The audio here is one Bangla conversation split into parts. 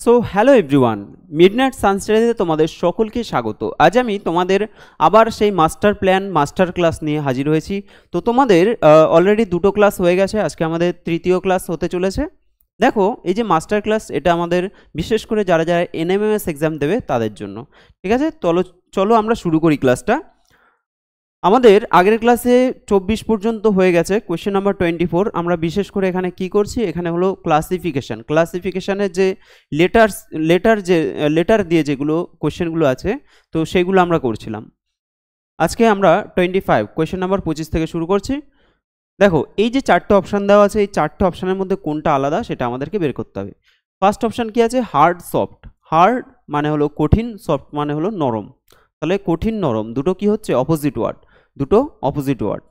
সো হ্যালো এভরিওয়ান, মিডনাইট সানস্টাডিতে তোমাদের সকলকে স্বাগত। আজ আমি তোমাদের আবার সেই মাস্টার প্ল্যান মাস্টার ক্লাস নিয়ে হাজির হয়েছি। তো তোমাদের অলরেডি দুটো ক্লাস হয়ে গেছে, আজকে আমাদের তৃতীয় ক্লাস হতে চলেছে। দেখো, এই যে মাস্টার ক্লাস, এটা আমাদের বিশেষ করে যারা যারা এনএমএমএস এক্সাম দেবে তাদের জন্য। ঠিক আছে, চলো আমরা শুরু করি ক্লাসটা। আমাদের আগের ক্লাসে 24 পর্যন্ত হয়ে গেছে, কোয়েশ্চেন নাম্বার 24। আমরা বিশেষ করে এখানে কি করছি, এখানে হলো ক্লাসিফিকেশানের যে লেটার দিয়ে যেগুলো কোয়েশ্চেনগুলো আছে, তো সেগুলো আমরা করছিলাম। আজকে আমরা 25 কোয়েশ্চেন নাম্বার 25 থেকে শুরু করছি। দেখো, এই যে চারটে অপশান দেওয়া আছে, এই চারটে অপশানের মধ্যে কোনটা আলাদা সেটা আমাদেরকে বের করতে হবে। ফার্স্ট অপশান কি আছে? Hard soft. হার্ড মানে হলো কঠিন, সফট মানে হলো নরম। তাহলে কঠিন নরম দুটো কি হচ্ছে? অপোজিট ওয়ার্ড, দুটো অপোজিট ওয়ার্ড।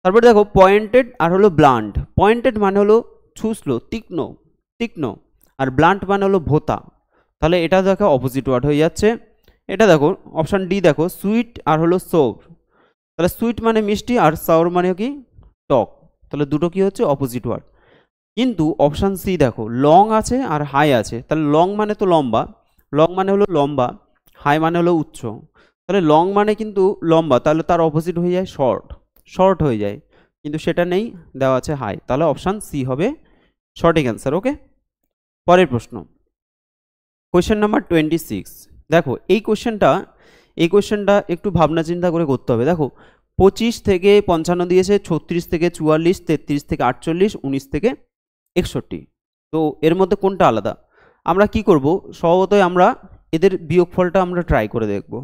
তারপরে দেখো, পয়েন্টেড আর হলো ব্লান্ট। পয়েন্টেড মানে হলো ছুঁচলো, তীক্ষ্ণ, আর ব্লান্ট মানে হলো ভোঁতা। তাহলে এটা দেখো অপোজিট ওয়ার্ড হয়ে যাচ্ছে। এটা দেখো অপশান ডি, দেখো সুইট আর হলো সৌর। তাহলে সুইট মানে মিষ্টি আর সাউর মানে কি? টক। তাহলে দুটো কি হচ্ছে? Opposite word. কিন্তু অপশান সি দেখো, লং আছে আর হাই আছে। তাহলে লং মানে তো লম্বা, লং মানে হলো লম্বা, হাই মানে হলো উচ্চ। তাহলে লং মানে কিন্তু লম্বা, তাহলে তার অপোজিট হয়ে যায় শর্ট হয়ে যায়, কিন্তু সেটা নেই, দেওয়া আছে হাই। তাহলে অপশান সি হবে সঠিক অ্যান্সার। ওকে, পরের প্রশ্ন, কোয়েশ্চেন নাম্বার 26। দেখো এই কোয়েশ্চেনটা একটু ভাবনা চিন্তা করে করতে হবে। দেখো, 25 থেকে 55 দিয়েছে, 36 থেকে 44, 33 থেকে 48, 19 থেকে 61। তো এর মধ্যে কোনটা আলাদা? আমরা কি করব, স্বভাবতই আমরা এদের বিয়োগফলটা আমরা ট্রাই করে দেখব।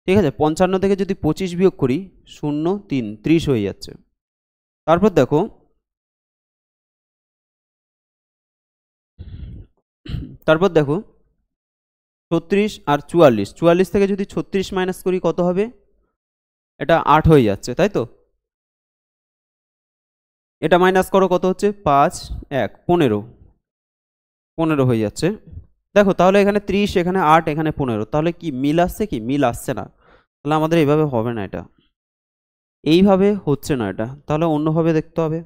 ঠিক আছে, 55 থেকে যদি 25 বিয়োগ করি, 0 3 30 হয়ে যাচ্ছে। তারপর দেখো, তারপর দেখো 36 আর 44, 44 থেকে যদি 36 মাইনাস করি কত হবে? এটা 8 হয়ে যাচ্ছে, তাই তো? এটা মাইনাস করো, কত হচ্ছে? 5 1 15 হয়ে যাচ্ছে। দেখো তাহলে এখানে 30, এখানে 8, এখানে 15, তাহলে কি মিল আসছে? কি মিল আসছে না। তাহলে আমাদের এইভাবে হবে না, এটা এইভাবে হচ্ছে না, এটা তাহলে অন্যভাবে দেখতে হবে।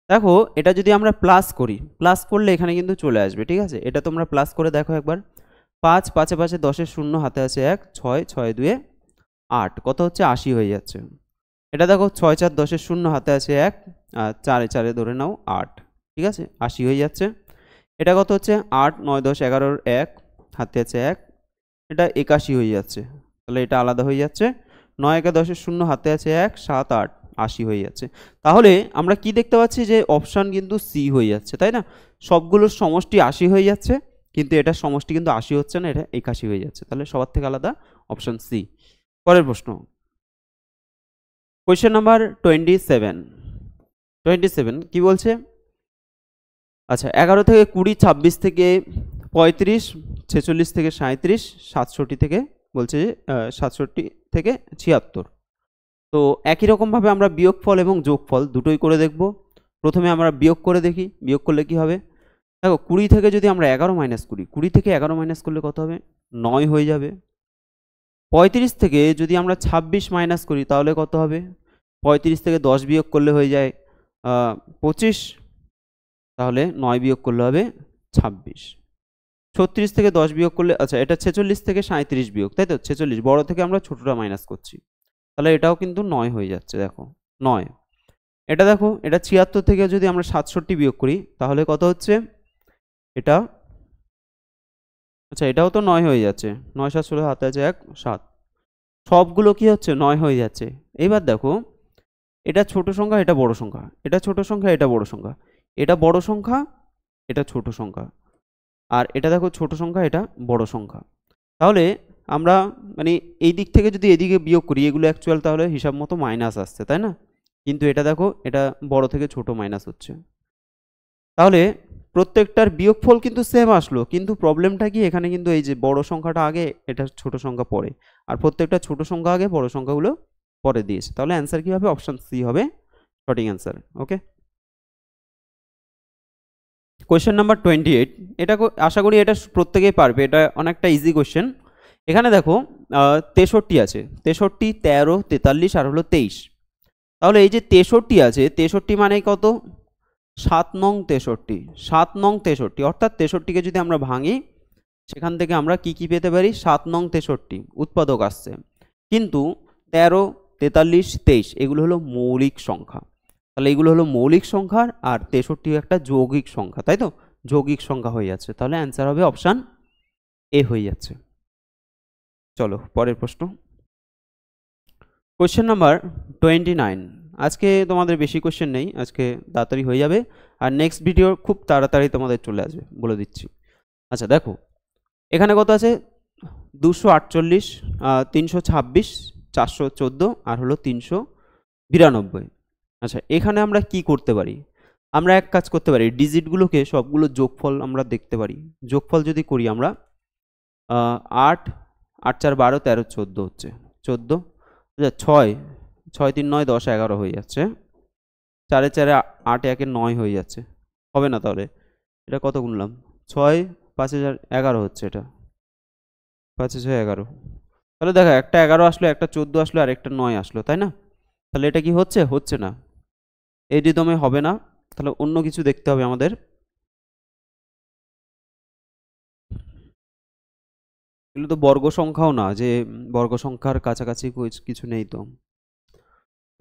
দেখো, এটা যদি আমরা প্লাস করি, প্লাস করলে এখানে কিন্তু চলে আসবে। ঠিক আছে, এটা তোমরা প্লাস করে দেখো একবার। 5 5 5 10 শূন্য, হাতে আছে 1, 6 6 2 8, কত হচ্ছে? 80 হয়ে যাচ্ছে। এটা দেখো 6 4 10 শূন্য, হাতে আছে 1, আর 4 4 ধরে নাও 8। ঠিক আছে, 80 হয়ে যাচ্ছে। এটা কত হচ্ছে? 8 9 10 11 1, হাতে আছে 1, এটা 81 হয়ে যাচ্ছে। তাহলে এটা আলাদা হয়ে যাচ্ছে। 9 1 10 শূন্য, হাতে আছে 1, 7 8, 80 হয়ে যাচ্ছে। তাহলে আমরা কি দেখতে পাচ্ছি যে অপশান কিন্তু সি হয়ে যাচ্ছে, তাই না? সবগুলোর সমষ্টি 80 হয়ে যাচ্ছে, কিন্তু এটার সমষ্টি কিন্তু 80 হচ্ছে না, এটা 81 হয়ে যাচ্ছে। তাহলে সবার থেকে আলাদা অপশান সি। পরের প্রশ্ন, কোয়েশ্চেন নাম্বার 27 কি বলছে? আচ্ছা, 11 থেকে 20, 26 থেকে 35, 46 থেকে 37, 67 থেকে বলছে 67 থেকে 76। তো একই রকমভাবে আমরা বিয়োগফল এবং যোগফল দুটোই করে দেখব। প্রথমে আমরা বিয়োগ করে দেখি, বিয়োগ করলে কি হবে। দেখো, 20 থেকে যদি আমরা 11 মাইনাস করি, 20 থেকে 11 মাইনাস করলে কত হবে? 9 হয়ে যাবে। 35 থেকে যদি আমরা 26 মাইনাস করি তাহলে কত হবে? 35 থেকে 10 বিয়োগ করলে হয়ে যায় 25, তাহলে 9 বিয়োগ করলে হবে 26। 36 থেকে 10 বিয়োগ করলে, আচ্ছা এটা 46 থেকে 37 বিয়োগ, তাই তো? 46 বড় থেকে আমরা ছোটটা মাইনাস করছি, তাহলে এটাও কিন্তু 9 হয়ে যাচ্ছে। দেখো 9। এটা দেখো, এটা 76 থেকে যদি আমরা 67 বিয়োগ করি তাহলে কত হচ্ছে? এটা, আচ্ছা এটাও তো 9 হয়ে যাচ্ছে। 9 7 16, হাতে আছে 1 7, সবগুলো কি হচ্ছে? 9 হয়ে যাচ্ছে। এবার দেখো, এটা ছোট সংখ্যা, এটা বড় সংখ্যা, এটা ছোট সংখ্যা, এটা বড় সংখ্যা, এটা বড় সংখ্যা, এটা ছোট সংখ্যা, আর এটা দেখো ছোট সংখ্যা, এটা বড় সংখ্যা। তাহলে আমরা মানে এই দিক থেকে যদি এদিকে বিয়োগ করি, এগুলো অ্যাকচুয়াল তাহলে হিসাব মতো মাইনাস আসছে, তাই না? কিন্তু এটা দেখো, এটা বড় থেকে ছোট মাইনাস হচ্ছে। তাহলে প্রত্যেকটার বিয়োগফল কিন্তু সেম আসলো, কিন্তু প্রবলেমটা কি, এখানে কিন্তু এই যে বড় সংখ্যাটা আগে, এটা ছোট সংখ্যা পরে, আর প্রত্যেকটা ছোট সংখ্যা আগে, বড় সংখ্যাগুলো পরে দিয়েছে। তাহলে অ্যান্সার কি হবে? অপশান সি হবে সঠিক অ্যান্সার। ওকে, কোয়েশ্চেন নাম্বার 28। এটা আশা করি এটা প্রত্যেকেই পারবে, এটা অনেকটা ইজি কোয়েশ্চেন। এখানে দেখো 63 আছে, 63 13 43 আর হলো 23। তাহলে এই যে 63 আছে, 63 মানে কত? 7 নং 63, 7 নং 63 অর্থাৎ 63কে যদি আমরা ভাঙি সেখান থেকে আমরা কি কি পেতে পারি? 7 নং 63 উৎপাদক আসছে, কিন্তু 13, 43, 23 এগুলো হলো মৌলিক সংখ্যা। তাহলে এগুলো হলো মৌলিক সংখ্যা আর 63 একটা যৌগিক সংখ্যা, তাই তো? যৌগিক সংখ্যা হয়ে যাচ্ছে, তাহলে অ্যান্সার হবে অপশান এ হয়ে যাচ্ছে। চলো পরের প্রশ্ন, কোয়েশ্চেন নাম্বার 29। আজকে তোমাদের বেশি কোয়েশ্চেন নেই, আজকে তাড়াতাড়ি হয়ে যাবে, আর নেক্সট ভিডিও খুব তাড়াতাড়ি তোমাদের চলে আসবে, বলে দিচ্ছি। আচ্ছা দেখো, এখানে কত আছে? 248, 326, 414 আর হলো 392। আচ্ছা এখানে আমরা কি করতে পারি? আমরা এক কাজ করতে পারি, ডিজিটগুলোকে সবগুলো যোগফল আমরা দেখতে পারি। যোগফল যদি করি আমরা 8, 8 4 12, 13 14 হচ্ছে 14। আচ্ছা 6, 6 3 9 10 11 হয়ে যাচ্ছে। 4 4 8 1 9 হয়ে যাচ্ছে, হবে না? তাহলে এটা কত গুনলাম? 6 5 11 হচ্ছে, এটা 5 6 11। তাহলে দেখো একটা 11 আসলো, একটা 14 আসলো আর একটা 9 আসলো, তাই না? তাহলে এটা কি হচ্ছে? হচ্ছে না, এই রিদমে হবে না, তাহলে অন্য কিছু দেখতে হবে আমাদের। এগুলো তো বর্গ সংখ্যাও না যে বর্গ সংখ্যার কাছাকাছি কিছু নেই। তো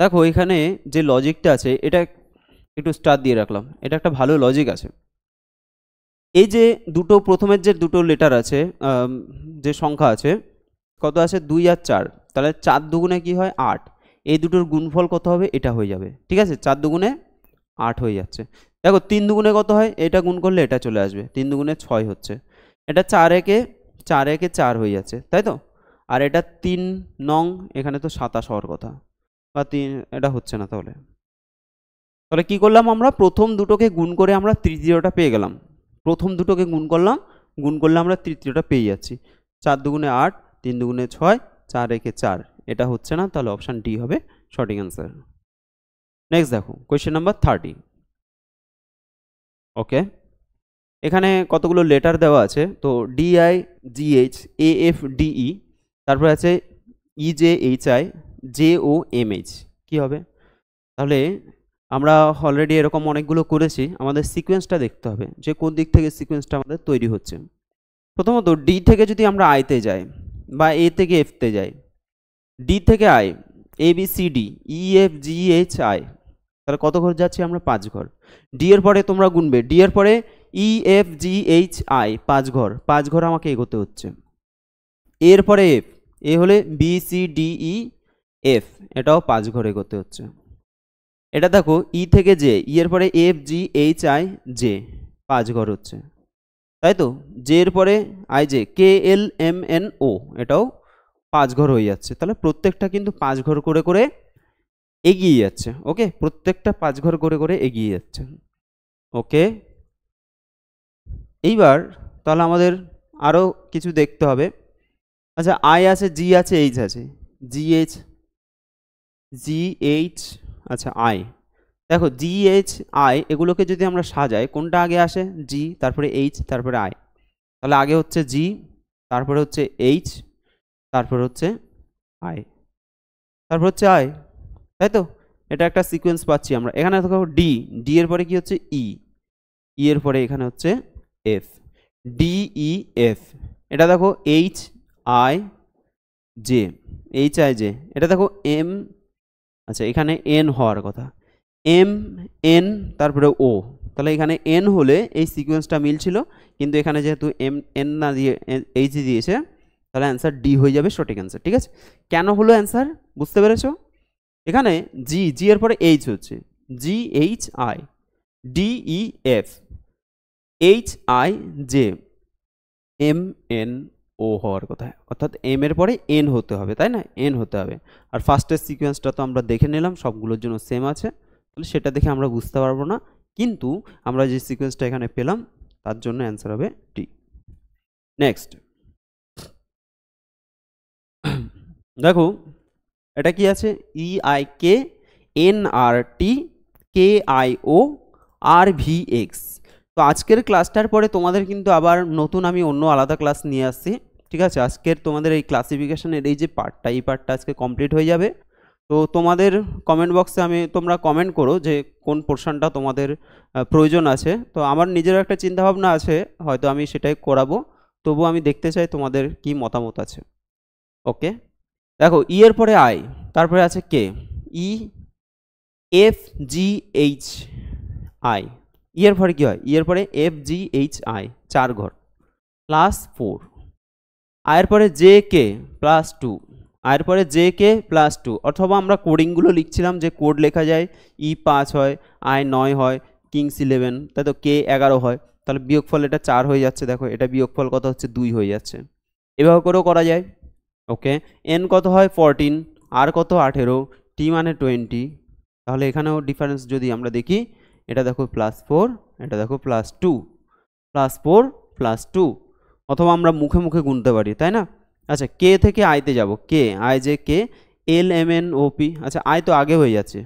দেখো এখানে যে লজিকটা আছে এটা একটু স্টার দিয়ে রাখলাম, এটা একটা ভালো লজিক আছে। এই যে দুটো প্রথমের যে দুটো লেটার আছে, যে সংখ্যা আছে, কত আছে? 2 আর 4, তাহলে 4 দুগুণে কি হয়? 8। এই দুটোর গুণফল কত হবে? এটা হয়ে যাবে, ঠিক আছে? 4 দুগুণে 8 হয়ে যাচ্ছে। দেখো 3 দুগুণে কত হয়? এটা গুণ করলে এটা চলে আসবে, 3 দুগুণে 6 হচ্ছে। এটা 4 একে 4 হয়ে যাচ্ছে, তাই তো? আর এটা 3 নং, এখানে তো 27 হওয়ার কথা, বা 3, এটা হচ্ছে না। তাহলে তাহলে কি করলাম আমরা? প্রথম দুটোকে গুণ করে আমরা তৃতীয়টা পেয়ে গেলাম। প্রথম দুটোকে গুণ করলাম, গুণ করলে আমরা তৃতীয়টা পেয়ে যাচ্ছি। 4 দুগুণে 8, 3 দুগুণে 6, 4 একে 4, এটা হচ্ছে না, তাহলে অপশান ডি হবে সঠিক অ্যান্সার। নেক্সট দেখো কোয়েশ্চেন নাম্বার 30। ওকে, এখানে কতগুলো লেটার দেওয়া আছে, তো DI GH AF DE, তারপরে আছে EJ HI JO MH, কি হবে? তাহলে আমরা অলরেডি এরকম অনেকগুলো করেছি, আমাদের সিকোয়েন্সটা দেখতে হবে যে কোন দিক থেকে সিকোয়েন্সটা আমাদের তৈরি হচ্ছে। প্রথমত ডি থেকে যদি আমরা আইতে যাই বা এ থেকে এফতে যাই, ডি থেকে আই ABCD EFGHI, তাহলে কত ঘর যাচ্ছি আমরা? 5 ঘর। ডি এর পরে তোমরা গুনবে, ডি এর পরে EFGHI 5 ঘর, 5 ঘর আমাকে এগোতে হচ্ছে। এর পরে এফ, এ হলে BCDEF, এটাও 5 ঘর এগোতে হচ্ছে। এটা দেখো ই থেকে জে, ই এর পরে FGHI জে, 5 ঘর হচ্ছে, তাই তো? জে এর পরে আই জে KLMNO, এটাও 5 ঘর হয়ে যাচ্ছে। তাহলে প্রত্যেকটা কিন্তু 5 ঘর করে করে এগিয়ে যাচ্ছে। ওকে, প্রত্যেকটা 5 ঘর করে করে এগিয়ে যাচ্ছে। ওকে, এইবার তাহলে আমাদের আরও কিছু দেখতে হবে। আচ্ছা আই আছে, জি আছে, এইচ আছে, GH, আচ্ছা আই। দেখো GHI এগুলোকে যদি আমরা সাজাই, কোনটা আগে আসে? জি, তারপরে এইচ, তারপরে আই। তাহলে আগে হচ্ছে জি, তারপরে হচ্ছে এইচ, তারপরে হচ্ছে আই, তারপর হচ্ছে আই, তাই তো? এটা একটা সিকোয়েন্স পাচ্ছি আমরা। এখানে দেখো ডি, ডি এর পরে কি হচ্ছে? ই, ই এর পরে এখানে হচ্ছে এফ, DEF। এটা দেখো HI জে, HI জে। এটা দেখো এম, আচ্ছা এখানে এন হওয়ার কথা, MN, তারপরে ও। তাহলে এখানে এন হলে এই সিকোয়েন্সটা মিলছিল, কিন্তু এখানে যেহেতু এন না দিয়ে এইচ দিয়েছে, তাহলে অ্যান্সার ডি হয়ে যাবে সঠিক অ্যান্সার। ঠিক আছে, কেন হলো অ্যান্সার বুঝতে পেরেছো? এখানে জি এর পরে এইচ হচ্ছে GHI DEF HI J, MNO হওয়ার কথা, অর্থাৎ এম এর পরে এন হতে হবে, তাই না? এন হতে হবে। আর ফার্স্টের সিকোয়েন্সটা তো আমরা দেখে নিলাম, সবগুলোর জন্য সেম আছে, তাহলে সেটা দেখে আমরা বুঝতে পারবো না, কিন্তু আমরা যে সিকোয়েন্সটা এখানে পেলাম তার জন্য অ্যান্সার হবে ডি। নেক্সট দেখো এটা কি আছে? EIK NRT KIO RVX। তো আজকের ক্লাসটার পরে তোমাদের কিন্তু আবার নতুন আমি অন্য আলাদা ক্লাস নিয়ে আসছি। ঠিক আছে, আজকের তোমাদের এই ক্লাসিফিকেশনের এই যে পার্টটা, এই পার্টটা আজকে কমপ্লিট হয়ে যাবে। তো তোমাদের কমেন্ট বক্সে তোমরা কমেন্ট করো যে কোন পোর্শনটা তোমাদের প্রয়োজন আছে। তো আমার নিজেরও একটা চিন্তাভাবনা আছে, হয়তো আমি সেটাই করাবো, তবু আমি দেখতে চাই তোমাদের কি মতামত আছে। ওকে, দেখো ই এর পরে আই, তারপরে আছে K, E F G H I. E এর পরে কি হয়, ই এর পরে এফ জি এইচ আই 4 ঘর প্লাস 4, আয়ের পরে জে কে প্লাস 2, আয়ের পরে জে কে প্লাস 2, অথবা আমরা কোডিংগুলো লিখছিলাম যে কোড লেখা যায় ই 5 হয়, আই 9 হয়, কিংস 11, তাই তো কে 11 হয়, তাহলে বিয়োগফল এটা 4 হয়ে যাচ্ছে। দেখো এটা বিয়োগফল কত হচ্ছে, 2 হয়ে যাচ্ছে। এভাবে করেও করা যায়। ওকে, এন কত হয় 14, আর কত 18, টি মানে 20, তাহলে এখানেও ডিফারেন্স যদি আমরা দেখি, এটা দেখো +4, এটা দেখো +2, +4 +2, অথবা আমরা মুখে মুখে গুনতে পারি, তাই না? আচ্ছা, কে থেকে আইতে যাব, K I J K L M N O P. আচ্ছা, আই তো আগে হয়ে যাচ্ছে,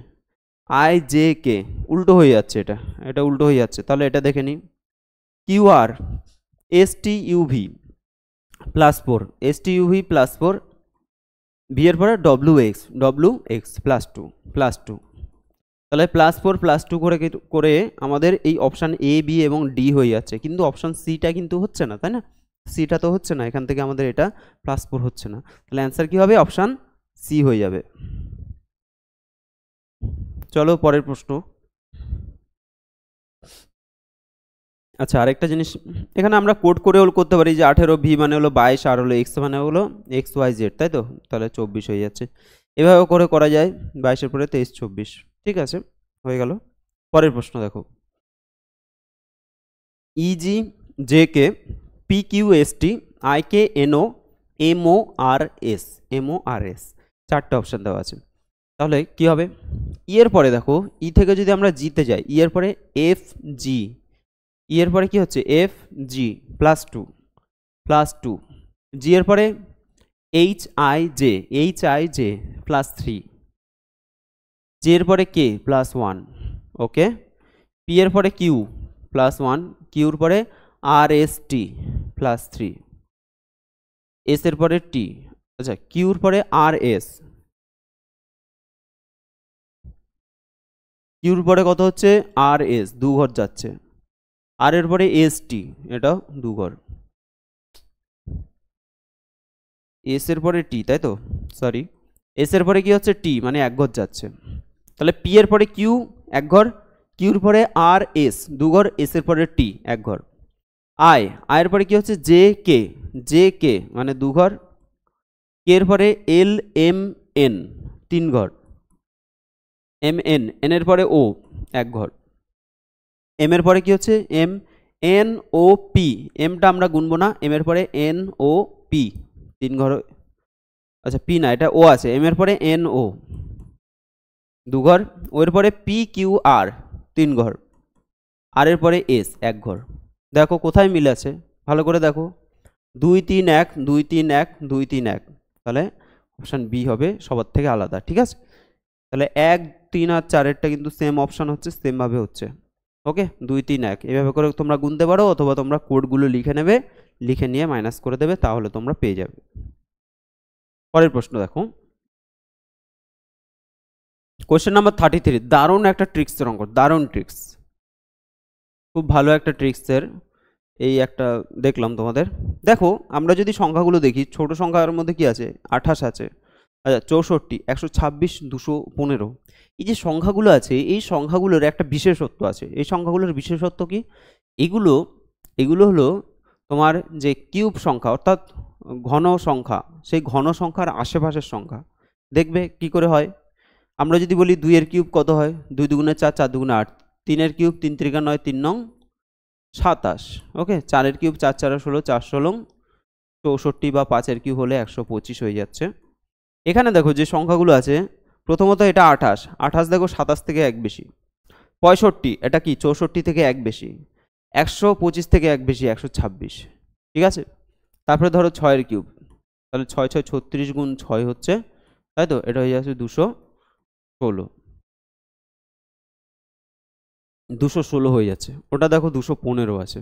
আই জে কে উল্টো হয়ে যাচ্ছে, এটা উল্টো হয়ে যাচ্ছে, তাহলে এটা দেখে নিই। Q R S T U V +4, S T U V +4, V এর পরে ডব্লিউ এক্স +2, তাহলে +4 +2 করে আমাদের এই অপশান এ বি এবং ডি হয়ে যাচ্ছে, কিন্তু অপশান সিটা কিন্তু হচ্ছে না, তাই না? সিটা তো হচ্ছে না, এখান থেকে আমাদের এটা +4 হচ্ছে না, তাহলে অ্যান্সার কি হবে, অপশান সি হয়ে যাবে। চলো পরের প্রশ্ন। আচ্ছা, আরেকটা জিনিস এখানে আমরা কোড করেও করতে পারি যে 18 ভি মানে হলো 22, আর হলো এক্স মানে হলো এক্স ওয়াই জেড, তাই তো, তাহলে 24 হয়ে যাচ্ছে। এভাবে করে করা যায়, 22-এর পরে 23 24, ঠিক আছে, হয়ে গেল। পরের প্রশ্ন দেখো, easy J K P Q S T I K N O M O R S, 4টে অপশান দেওয়া আছে। তাহলে কি হবে, ই এর পরে দেখো, ই থেকে যদি আমরা জিতে যাই, ই এর পরে এফ জি, ই এর পরে কি হচ্ছে এফ জি +2, জি এর পরে এইচ আই জে +3, জে এর পরে কে +1, ওকে, পি এর পরে কিউ +1, কিউর পরে আর এস টি +3, এস এর পরে টি, আচ্ছা কিউর পরে আর এস, কিউর পরে কত হচ্ছে আর এস, 2 ঘর যাচ্ছে, আর এর পরে এস টি, এটাও 2 ঘর, এস এর পরে টি, তাই তো, সরি, এস এর পরে কি হচ্ছে টি মানে 1 ঘর যাচ্ছে, তাহলে পি এর পরে কিউ 1 ঘর, কিউর পরে আর এস 2 ঘর, এস এর পরে টি 1 ঘর, আয়ের পরে কি হচ্ছে জে কে মানে 2 ঘর, কে এর পরে এল এম এন 3 ঘর, এম এন এর পরে ও 1 ঘর, এম এর পরে কি হচ্ছে এম এন ও পি, এমটা আমরা গুনবো না, এম এর পরে এন ও পি 3 ঘর, আচ্ছা পি না এটা ও আছে, এম এর পরে এন ও 2 ঘর, ওর পরে পি কিউ আর 3 ঘর, আর এর পরে এস 1 ঘর। দেখো কোথায় মিল আছে, ভালো করে দেখো, 2 3 1 2 3 1 2 3 1, তাহলে অপশান বি হবে সবার থেকে আলাদা, ঠিক আছে। তাহলে 1 3 আর 4-এরটা কিন্তু সেম অপশান হচ্ছে, সেম ভাবে হচ্ছে। ওকে, 2 3 1 এভাবে করে তোমরা গুনতে পারো, অথবা তোমরা কোডগুলো লিখে নেবে, লিখে নিয়ে মাইনাস করে দেবে, তাহলে তোমরা পেয়ে যাবে। পরের প্রশ্ন দেখো, কোশ্চেন নাম্বার 33, দারুণ একটা ট্রিক্সের অঙ্ক, দারুণ ট্রিক্স, খুব ভালো একটা ট্রিক্সের, এই একটা দেখলাম তোমাদের। দেখো আমরা যদি সংখ্যাগুলো দেখি, ছোট সংখ্যার মধ্যে কি আছে, 28 আছে, আচ্ছা 64 126 215, এই যে সংখ্যাগুলো আছে, এই সংখ্যাগুলোর একটা বিশেষত্ব আছে। এই সংখ্যাগুলোর বিশেষত্ব কি, এগুলো হলো তোমার যে কিউব সংখ্যা, অর্থাৎ ঘন সংখ্যা, সেই ঘন সংখ্যার আশেপাশের সংখ্যা। দেখবে কি করে হয়, আমরা যদি বলি 2 এর কিউব কত হয়, 2 2 4 4 2 8, 3 এর কিউব 3 3 9 3 9 27, ওকে, 4 এর কিউব 4 4 16 4 16 64, বা 5 এর কিউব হলে 125 হয়ে যাচ্ছে। এখানে দেখো যে সংখ্যাগুলো আছে, প্রথমত এটা 28 দেখো 27 থেকে 1 বেশি, 65 এটা কি 64 থেকে 1 বেশি, 125 থেকে 1 বেশি 126, ঠিক আছে। তারপরে ধরো 6 এর কিউব, তাহলে 6 6 36 গুণ 6 হচ্ছে, তাই তো, এটা হয়ে যাচ্ছে 216 হয়ে যাচ্ছে, ওটা দেখো 215 আছে।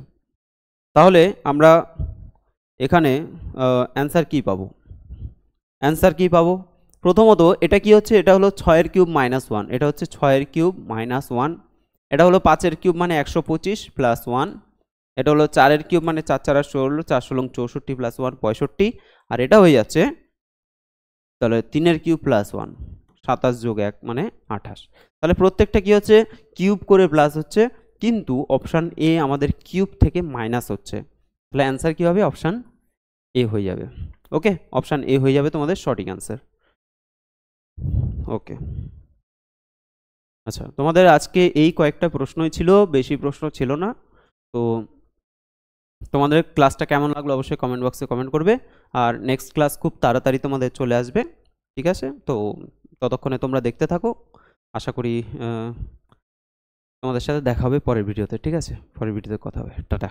তাহলে আমরা এখানে অ্যান্সার কি পাবো, প্রথমত এটা কি হচ্ছে, এটা হলো 6 কিউব মাইনাস 1, এটা হচ্ছে 6 কিউব মাইনাস 1, এটা হলো 5 কিউব মানে 125 প্লাস 1, এটা হলো 4 কিউব মানে 4 4 16, 4 16 64 প্লাস 1 65, আর এটা হয়ে যাচ্ছে তাহলে 3 কিউব প্লাস 1 27 যোগ 1 মানে 28। তাহলে প্রত্যেকটা কি হচ্ছে কিউব করে প্লাস হচ্ছে, কিন্তু অপশান এ আমাদের কিউব থেকে মাইনাস হচ্ছে, তাহলে অ্যান্সার কী হবে, অপশান এ হয়ে যাবে। ওকে, অপশান এ হয়ে যাবে তোমাদের সঠিক অ্যান্সার। ওকে, আচ্ছা তোমাদের আজকে এই কয়েকটা প্রশ্নই ছিল, বেশি প্রশ্ন ছিল না। তো তোমাদের ক্লাসটা কেমন লাগলো অবশ্যই কমেন্ট বক্সে কমেন্ট করবে, আর নেক্সট ক্লাস খুব তাড়াতাড়ি তোমাদের চলে আসবে, ঠিক আছে? তো ততক্ষণে তোমরা দেখতে থাকো, আশা করি তোমাদের সাথে দেখা হবে পরের ভিডিওতে, ঠিক আছে? পরের ভিডিওতে কথা হবে, টাটা।